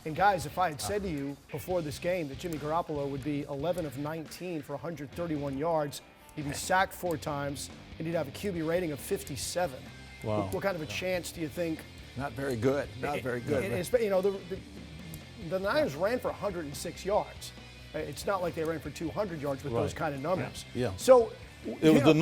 And guys, if I had said to you before this game that Jimmy Garoppolo would be 11 of 19 for 131 yards, he'd be sacked 4 times, and he'd have a QB rating of 57. Wow. What kind of a chance do you think? Not very good. Not very good. You know, the Niners ran for 106 yards. It's not like they ran for 200 yards with those kind of numbers. Yeah. So it was the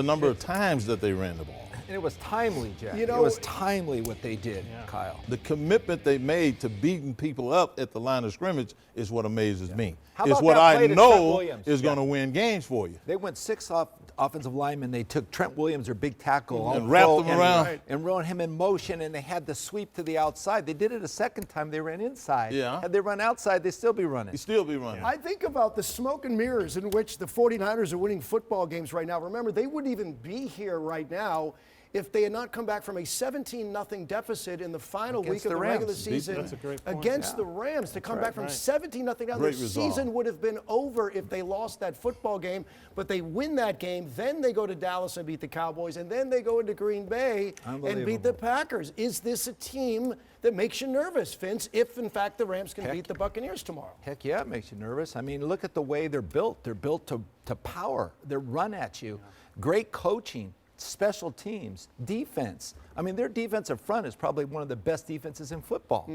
number of times that they ran the ball. And it was timely, Jack. You know, it was timely what they did, Kyle. The commitment they made to beating people up at the line of scrimmage is what amazes me. How It's about what that play I to Trent know Williams? is going to win games for you. They went 6 offensive linemen. They took Trent Williams, their big tackle, And wrapped him around. and rode him in motion, and they had the sweep to the outside. They did it a second time. They ran inside. Yeah. Had they run outside, they'd still be running. He'd still be running. I think about the smoke and mirrors in which the 49ers are winning football games right now. Remember, they wouldn't even be here right now if they had not come back from a 17-0 deficit in the final Against week of the the regular Rams. season That's a great point. against the Rams. To come back from 17-0 down, Great the resolve. season would have been over if they lost that football game. But they win that game, then they go to Dallas and beat the Cowboys, and then they go into Green Bay and beat the Packers. Is this a team that makes you nervous, Vince, if in fact the Rams can beat the Buccaneers tomorrow? Heck yeah, it makes you nervous. I mean, look at the way they're built. They're built to power. They run at you. Great coaching. Special teams, defense. I mean, their defensive front is probably one of the best defenses in football.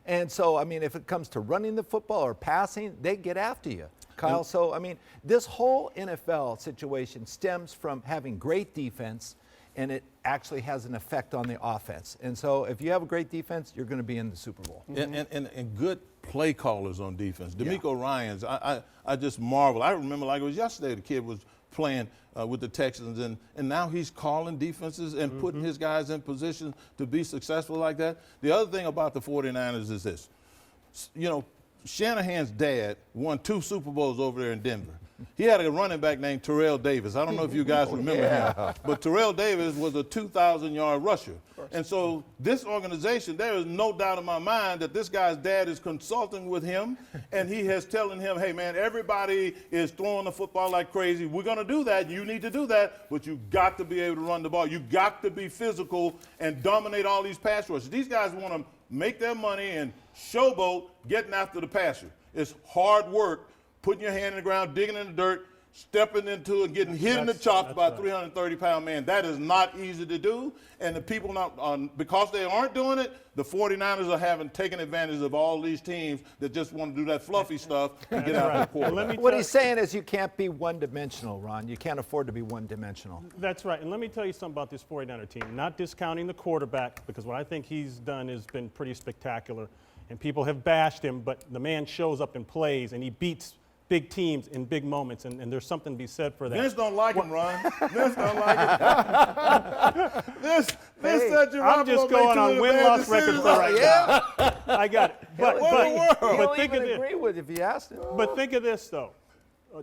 And so, I mean, if it comes to running the football or passing, they get after you, Kyle. So, I mean, this whole NFL situation stems from having great defense, and it actually has an effect on the offense. And so, if you have a great defense, you're going to be in the Super Bowl. And good play callers on defense. D'Amico Ryans, I just marvel. I remember like it was yesterday, the kid was playing with the Texans, and now he's calling defenses and putting his guys in position to be successful like that. The other thing about the 49ers is this. You know, Shanahan's dad won 2 Super Bowls over there in Denver. He had a running back named Terrell Davis. I don't know if you guys remember him, but Terrell Davis was a 2,000-yard rusher. And so this organization, there is no doubt in my mind that this guy's dad is consulting with him, and he is telling him, hey, man, everybody is throwing the football like crazy. We're going to do that. You need to do that, but you got to be able to run the ball. You got to be physical and dominate all these pass rushes. These guys want to make their money and showboat getting after the passer. It's hard work, putting your hand in the ground, digging in the dirt, stepping into it, getting hit in the chops by a 330-pound man. That is not easy to do. And the people, because they aren't doing it, the 49ers are taking advantage of all these teams that just want to do that fluffy stuff and get out of the quarterback. What he's saying is you can't be one-dimensional, Ron. You can't afford to be one-dimensional. That's right. And let me tell you something about this 49er team. Not discounting the quarterback, because what I think he's done has been pretty spectacular. And people have bashed him, but the man shows up and plays, and he beats big teams in big moments, and there's something to be said for that. Vince don't like him, Ron. Vince don't like him. Vince said you I'm just going on win-loss records right now. I got it. But think of this. Agree with if you asked him. But think of this, though.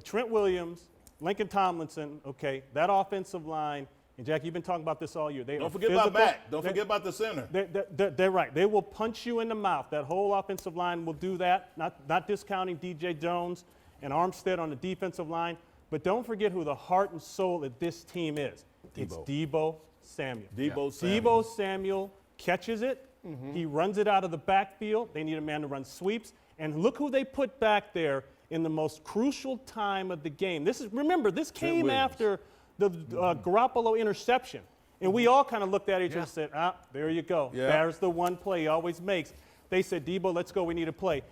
Trent Williams, Lincoln Tomlinson, okay, that offensive line, and Jack, you've been talking about this all year. Don't forget about Mack. Don't forget about the center. They're right. They will punch you in the mouth. That whole offensive line will do that, not discounting D.J. Jones and Armstead on the defensive line. But don't forget who the heart and soul of this team is. It's Deebo Samuel. Deebo Samuel catches it. He runs it out of the backfield. They need a man to run sweeps. And look who they put back there in the most crucial time of the game. Remember, this came after the Garoppolo interception. And we all kind of looked at each other and said, there you go. There's the one play he always makes. They said, Deebo, let's go. We need a play.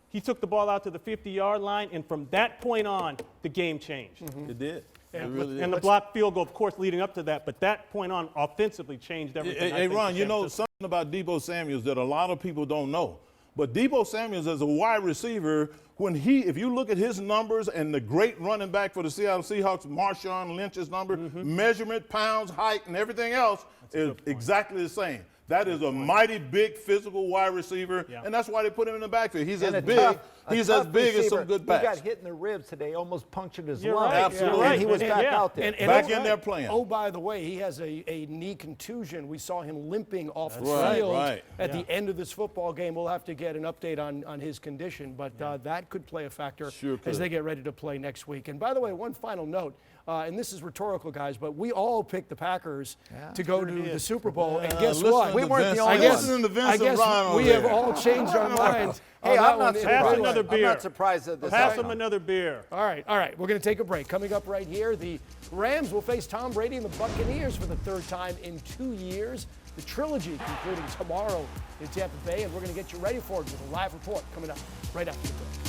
He took the ball out to the 50-yard line, and from that point on, the game changed. It did. And the blocked field goal, of course, leading up to that. But that point on offensively changed everything. Hey, Ron, you know something about Deebo Samuels that a lot of people don't know. But Deebo Samuels as a wide receiver, if you look at his numbers and the great running back for the Seattle Seahawks, Marshawn Lynch's number, measurement, pounds, height, and everything else is exactly the same. That is a mighty big physical wide receiver, and that's why they put him in the backfield. He's as big. He's as big as some good backs. He got hit in the ribs today, almost punctured his lung. Right. Absolutely. And he was back out there. Back in there playing. Oh, by the way, he has a knee contusion. We saw him limping off the field at the end of this football game. We'll have to get an update on his condition, but that could play a factor as they get ready to play next week. And by the way, one final note. And this is rhetorical, guys, but we all picked the Packers to go to the Super Bowl, and guess what? we weren't the Vince. only I guess, ones. Listening to Vince I and guess Brian over we have there. all changed our minds. Hey, on I'm that not one. surprised. Pass Anyway. another beer. I'm not surprised at this. Pass outcome. him another beer. All right. We're going to take a break. Coming up right here, the Rams will face Tom Brady and the Buccaneers for the third time in 2 years. The trilogy concluding tomorrow in Tampa Bay, and we're going to get you ready for it with a live report coming up right after the break.